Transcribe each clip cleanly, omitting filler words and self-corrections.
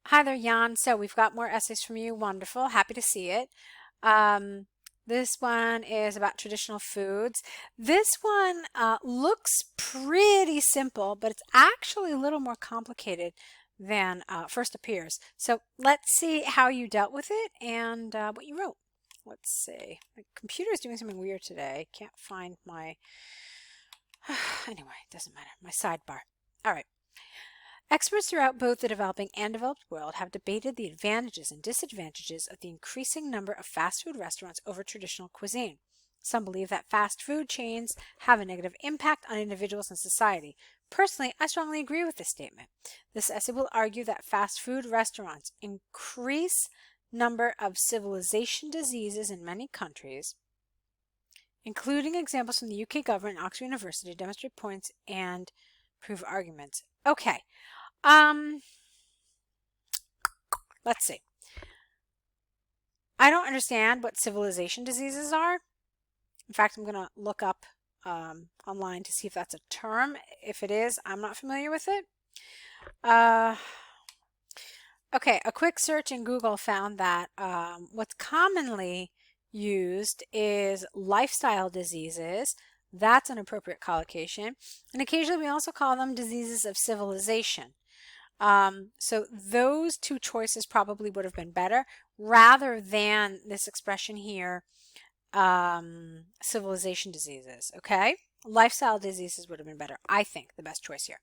Hi there, Jan. So we've got more essays from you. Wonderful. Happy to see it. Um, this one is about traditional foods. This one looks pretty simple, but it's actually a little more complicated than first appears. So let's see how you dealt with it and what you wrote. Let's see. My computer is doing something weird today. Can't find my... Anyway, it doesn't matter. My sidebar. All right. Experts throughout both the developing and developed world have debated the advantages and disadvantages of the increasing number of fast food restaurants over traditional cuisine. Some believe that fast food chains have a negative impact on individuals and society. Personally, I strongly agree with this statement. This essay will argue that fast food restaurants increase number of civilization diseases in many countries, including examples from the UK government and Oxford University to demonstrate points and prove arguments. Okay. Um, let's see. I don't understand what civilization diseases are. In fact, I'm going to look up online to see if that's a term. If it is, I'm not familiar with it. Okay, a quick search in Google found that what's commonly used is lifestyle diseases. That's an appropriate collocation. And occasionally we also call them diseases of civilization. So those two choices probably would have been better rather than this expression here, civilization diseases, okay? Lifestyle diseases would have been better. I think the best choice here.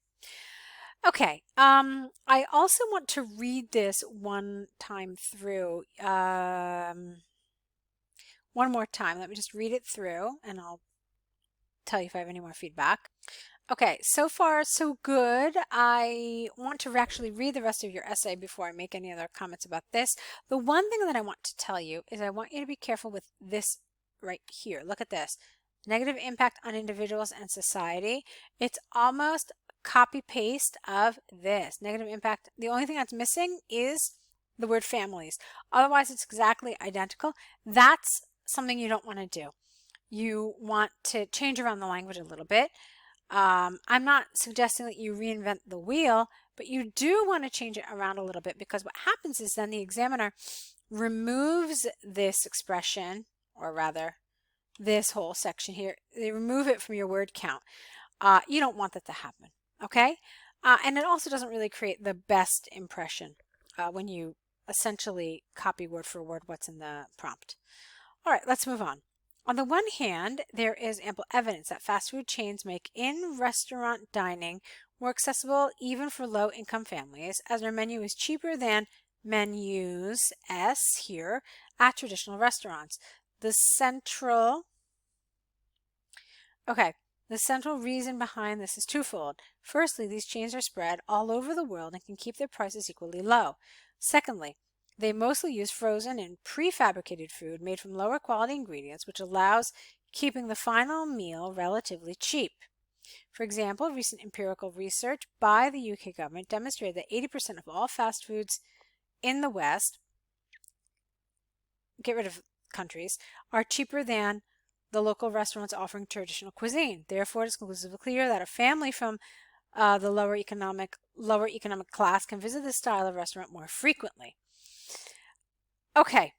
Okay, I also want to read this one time through, one more time. Let me just read it through and I'll tell you if I have any more feedback. Okay, so far so good. I want to actually read the rest of your essay before I make any other comments about this. The one thing that I want to tell you is I want you to be careful with this right here. Look at this. Negative impact on individuals and society. It's almost copy paste of this. Negative impact. The only thing that's missing is the word families. Otherwise, it's exactly identical. That's something you don't want to do. You want to change around the language a little bit. I'm not suggesting that you reinvent the wheel, but you do want to change it around a little bit because what happens is then the examiner removes this expression, or rather this whole section here. They remove it from your word count. You don't want that to happen, okay? And it also doesn't really create the best impression when you essentially copy word for word what's in the prompt. All right, let's move on. On the one hand, there is ample evidence that fast food chains make in-restaurant dining more accessible even for low-income families, as their menu is cheaper than menus here at traditional restaurants. The central reason behind this is twofold. Firstly, these chains are spread all over the world and can keep their prices equally low. Secondly, they mostly use frozen and prefabricated food made from lower quality ingredients, which allows keeping the final meal relatively cheap. For example, recent empirical research by the UK government demonstrated that 80% of all fast foods in the West, get rid of countries, are cheaper than the local restaurants offering traditional cuisine. Therefore, it is conclusively clear that a family from the lower economic class can visit this style of restaurant more frequently. Okay,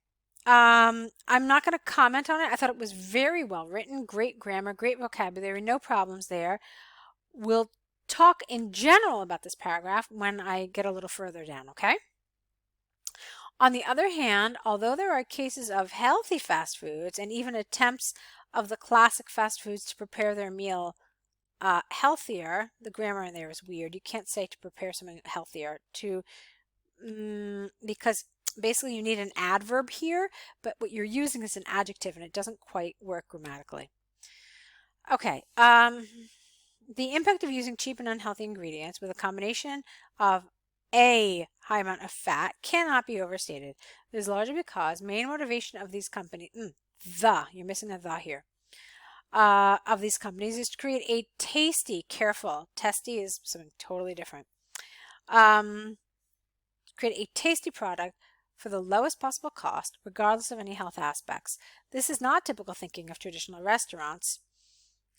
I'm not going to comment on it. I thought it was very well written, great grammar, great vocabulary, no problems there. We'll talk in general about this paragraph when I get a little further down, okay? On the other hand, although there are cases of healthy fast foods and even attempts of the classic fast foods to prepare their meal healthier, the grammar in there is weird. You can't say to prepare something healthier because basically you need an adverb here, but what you're using is an adjective and it doesn't quite work grammatically. Okay, the impact of using cheap and unhealthy ingredients with a combination of a high amount of fat cannot be overstated. This is largely because main motivation of these companies, you're missing a the here, of these companies is to create a tasty, testy is something totally different, create a tasty product for the lowest possible cost, regardless of any health aspects. This is not typical thinking of traditional restaurants.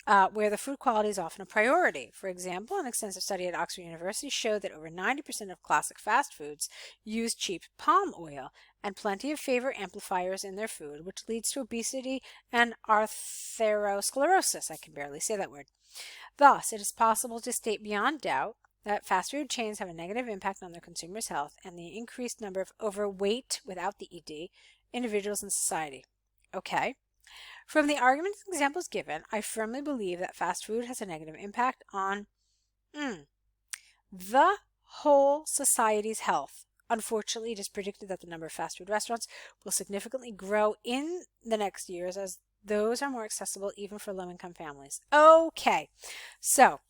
where the food quality is often a priority. For example, an extensive study at Oxford University showed that over 90% of classic fast foods use cheap palm oil and plenty of flavor amplifiers in their food, which leads to obesity and atherosclerosis. I can barely say that word. Thus, it is possible to state beyond doubt that fast food chains have a negative impact on their consumers' health and the increased number of overweight, without the ED, individuals in society. Okay. From the arguments and examples given, I firmly believe that fast food has a negative impact on the whole society's health. Unfortunately, it is predicted that the number of fast food restaurants will significantly grow in the next years as those are more accessible even for low-income families. Okay, so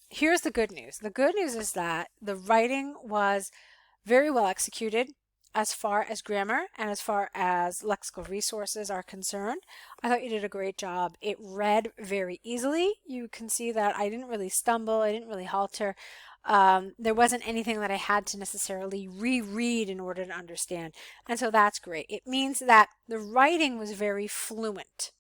here's the good news. The good news is that the writing was very well executed as far as grammar and as far as lexical resources are concerned. I thought you did a great job. It read very easily. You can see that I didn't really stumble. I didn't really halter. There wasn't anything that I had to necessarily reread in order to understand. And so that's great. It means that the writing was very fluent.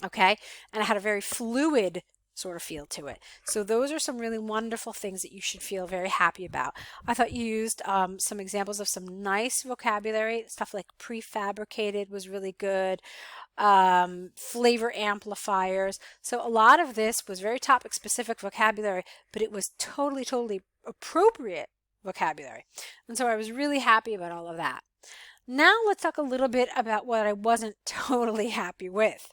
Okay? And it had a very fluid sort of feel to it. So those are some really wonderful things that you should feel very happy about. I thought you used some examples of some nice vocabulary. Stuff like prefabricated was really good. Flavor amplifiers. So a lot of this was very topic specific vocabulary, but it was totally appropriate vocabulary. And so I was really happy about all of that. Now let's talk a little bit about what I wasn't totally happy with.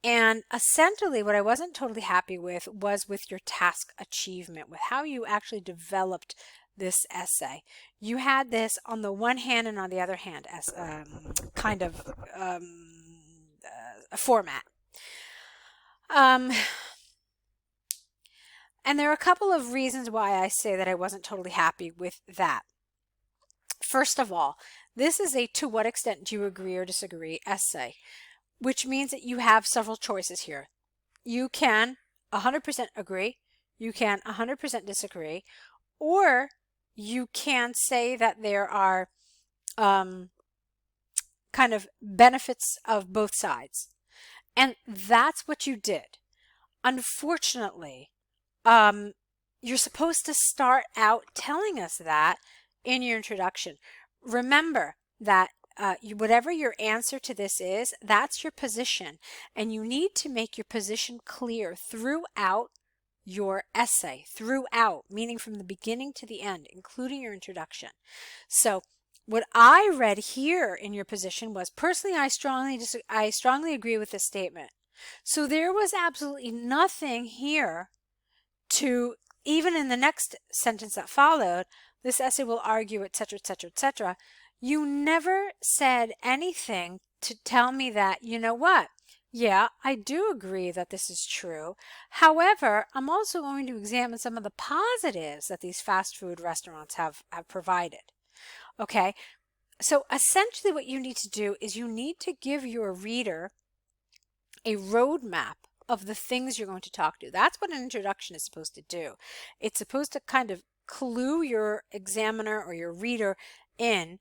And essentially what I wasn't totally happy with was with your task achievement, with how you actually developed this essay. You had this on the one hand and on the other hand as kind of a format. And there are a couple of reasons why I say that I wasn't totally happy with that. First of all, this is a to what extent do you agree or disagree essay, which means that you have several choices here. You can 100% agree, you can 100% disagree, or you can say that there are kind of benefits of both sides. And that's what you did. Unfortunately, you're supposed to start out telling us that in your introduction. Remember that whatever your answer to this is, that's your position. And you need to make your position clear throughout your essay, throughout, meaning from the beginning to the end, including your introduction. So what I read here in your position was, personally, I strongly agree with this statement. So there was absolutely nothing here to, even in the next sentence that followed, this essay will argue, etc., etc., etc. You never said anything to tell me that, you know what? Yeah, I do agree that this is true. However, I'm also going to examine some of the positives that these fast food restaurants have provided. Okay, so essentially what you need to do is you need to give your reader a roadmap of the things you're going to talk to. That's what an introduction is supposed to do. It's supposed to kind of clue your examiner or your reader in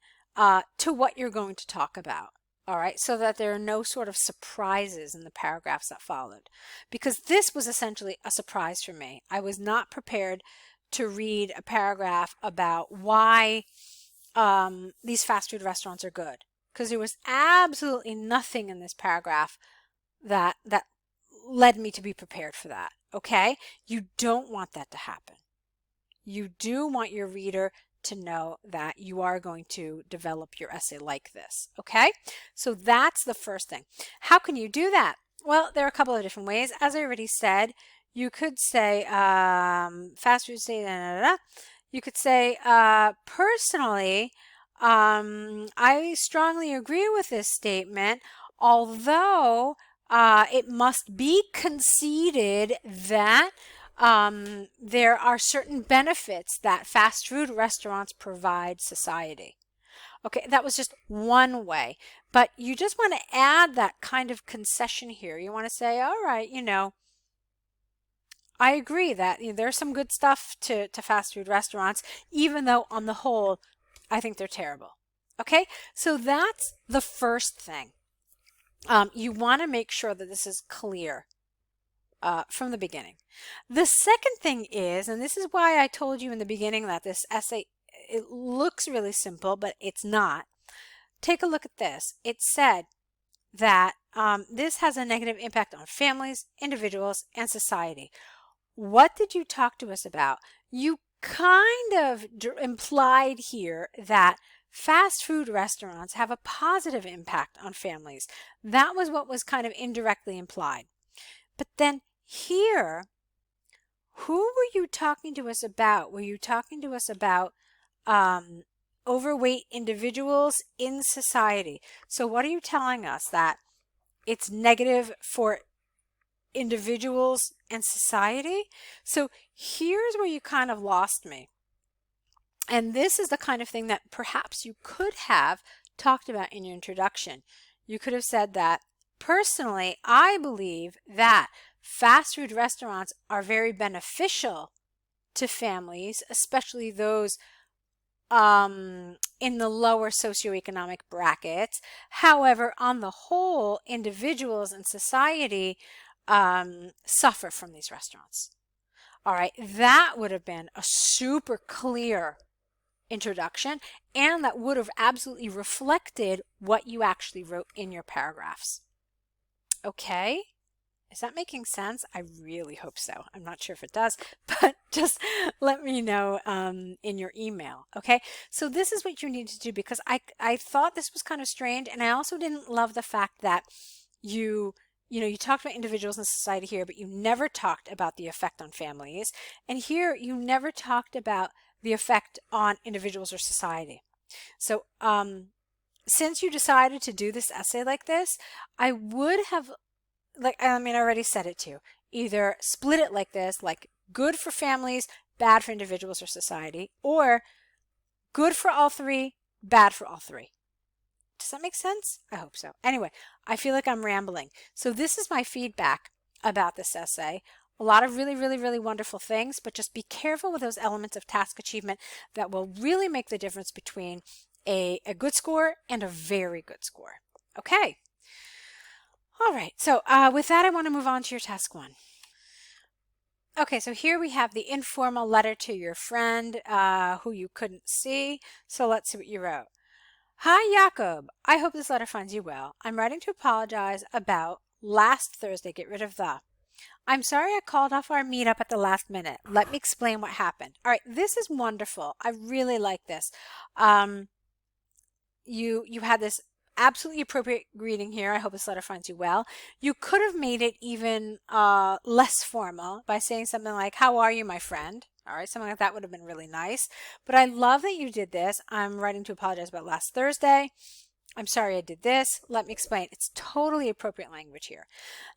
to what you're going to talk about. All right, so that there are no sort of surprises in the paragraphs that followed. Because this was essentially a surprise for me. I was not prepared to read a paragraph about why these fast food restaurants are good. Because there was absolutely nothing in this paragraph that led me to be prepared for that. Okay? You don't want that to happen. You do want your reader to know that you are going to develop your essay like this. Okay? So that's the first thing. How can you do that? Well, there are a couple of different ways. As I already said, you could say fast food say You could say personally, I strongly agree with this statement, although it must be conceded that there are certain benefits that fast food restaurants provide society. Okay, that was just one way, but you just want to add that kind of concession here. You want to say, all right, you know, I agree that there's some good stuff to fast food restaurants, even though on the whole, I think they're terrible. Okay, so that's the first thing. You want to make sure that this is clear from the beginning. The second thing is, and this is why I told you in the beginning that this essay, it looks really simple, but it's not. Take a look at this. It said that this has a negative impact on families, individuals, and society. What did you talk to us about? You kind of implied here that fast food restaurants have a positive impact on families. That was what was kind of indirectly implied. But then here, who were you talking to us about? Were you talking to us about overweight individuals in society? So what are you telling us? That it's negative for individuals and society? So here's where you kind of lost me. And this is the kind of thing that perhaps you could have talked about in your introduction. You could have said that, personally, I believe that fast food restaurants are very beneficial to families, especially those in the lower socioeconomic brackets. However, on the whole, individuals and society suffer from these restaurants. All right, that would have been a super clear introduction, and that would have absolutely reflected what you actually wrote in your paragraphs. Okay? Is that making sense? I really hope so. I'm not sure if it does, but just let me know in your email. Okay, so this is what you need to do, because I thought this was kind of strange, and I also didn't love the fact that you talked about individuals in society here, but you never talked about the effect on families. And here you never talked about the effect on individuals or society. So since you decided to do this essay like this, I would have, I already said it too. Either split it like this, like good for families, bad for individuals or society, or good for all three, bad for all three. Does that make sense? I hope so. Anyway, I feel like I'm rambling. So this is my feedback about this essay. A lot of really, really, really wonderful things, but just be careful with those elements of task achievement that will really make the difference between a good score and a very good score. Okay. All right. So with that, I want to move on to your task one. Okay, so here we have the informal letter to your friend who you couldn't see. So let's see what you wrote. Hi, Jakob. I hope this letter finds you well. I'm writing to apologize about last Thursday. Get rid of the. I'm sorry I called off our meetup at the last minute. Let me explain what happened. All right, this is wonderful. I really like this. You had this absolutely appropriate greeting here. I hope this letter finds you well. You could have made it even less formal by saying something like, how are you, my friend? All right, something like that would have been really nice. But I love that you did this. I'm writing to apologize about last Thursday. I'm sorry I did this. Let me explain. It's totally appropriate language here.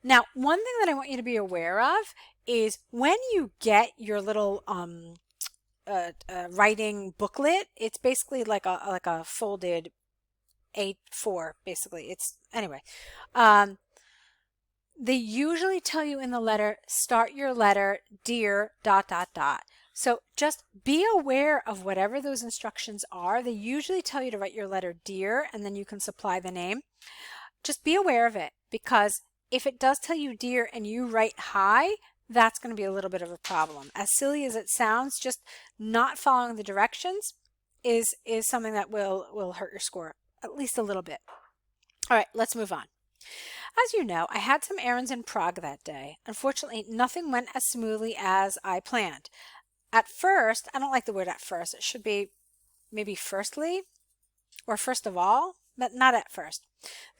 Now, one thing that I want you to be aware of is when you get your little writing booklet, it's basically like a folded A4, basically. It's anyway. They usually tell you in the letter, start your letter, dear, ... So just be aware of whatever those instructions are. They usually tell you to write your letter dear, and then you can supply the name. Just be aware of it, because if it does tell you dear and you write hi, that's going to be a little bit of a problem. As silly as it sounds, just not following the directions is something that will hurt your score at least a little bit. All right, let's move on. As you know, I had some errands in Prague that day. Unfortunately, nothing went as smoothly as I planned. At first, I don't like the word at first. It should be maybe firstly or first of all, but not at first.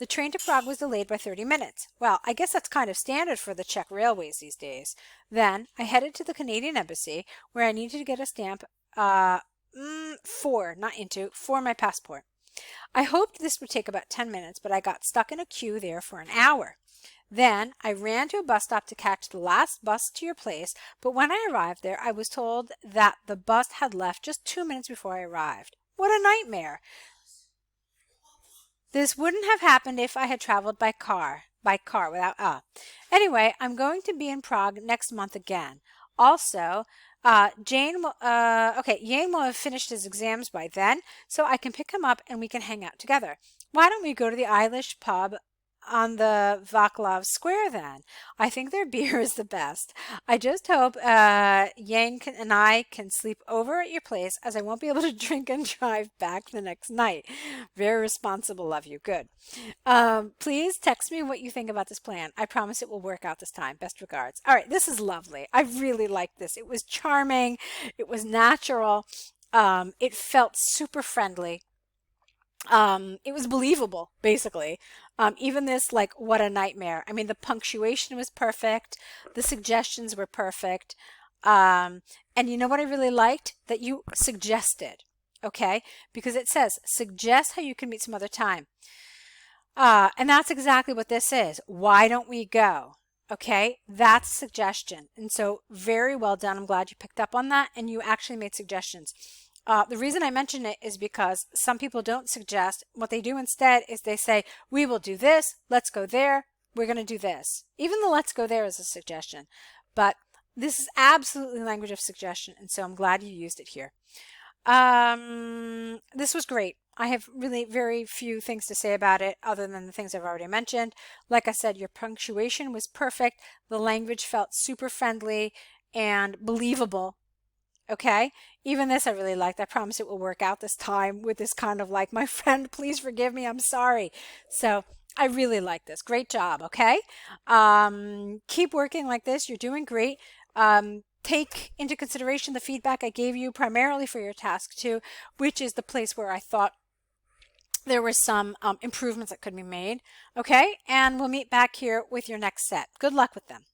The train to Prague was delayed by 30 minutes. Well, I guess that's kind of standard for the Czech railways these days. Then I headed to the Canadian embassy where I needed to get a stamp for my passport. I hoped this would take about 10 minutes, but I got stuck in a queue there for an hour. Then I ran to a bus stop to catch the last bus to your place, but when I arrived there, I was told that the bus had left just 2 minutes before I arrived. What a nightmare! This wouldn't have happened if I had traveled by car without Anyway, I'm going to be in Prague next month again. Also, Yane will have finished his exams by then, so I can pick him up and we can hang out together. Why don't we go to the Irish pub on the Vaclav Square then. I think their beer is the best. I just hope Yang and I can sleep over at your place as I won't be able to drink and drive back the next night. Very responsible of you. Good. Please text me what you think about this plan. I promise it will work out this time. Best regards. All right, this is lovely. I really liked this. It was charming. It was natural. It felt super friendly. It was believable, basically. Even this, like, what a nightmare. I mean, the punctuation was perfect. The suggestions were perfect. And you know what I really liked? That you suggested, okay? Because it says, suggest how you can meet some other time. And that's exactly what this is. Why don't we go? Okay, that's a suggestion. And so very well done. I'm glad you picked up on that and you actually made suggestions. The reason I mention it is because some people don't suggest. What they do instead is they say, we will do this, let's go there, we're going to do this. Even the let's go there is a suggestion. But this is absolutely language of suggestion, and so I'm glad you used it here. This was great. I have really very few things to say about it other than the things I've already mentioned. Like I said, your punctuation was perfect. The language felt super friendly and believable. Okay, even this I really liked. I promise it will work out this time with this kind of like, my friend, please forgive me, I'm sorry. So I really like this. Great job, okay? Keep working like this. You're doing great. Take into consideration the feedback I gave you primarily for your task 2, which is the place where I thought there were some improvements that could be made. Okay, and we'll meet back here with your next set. Good luck with them.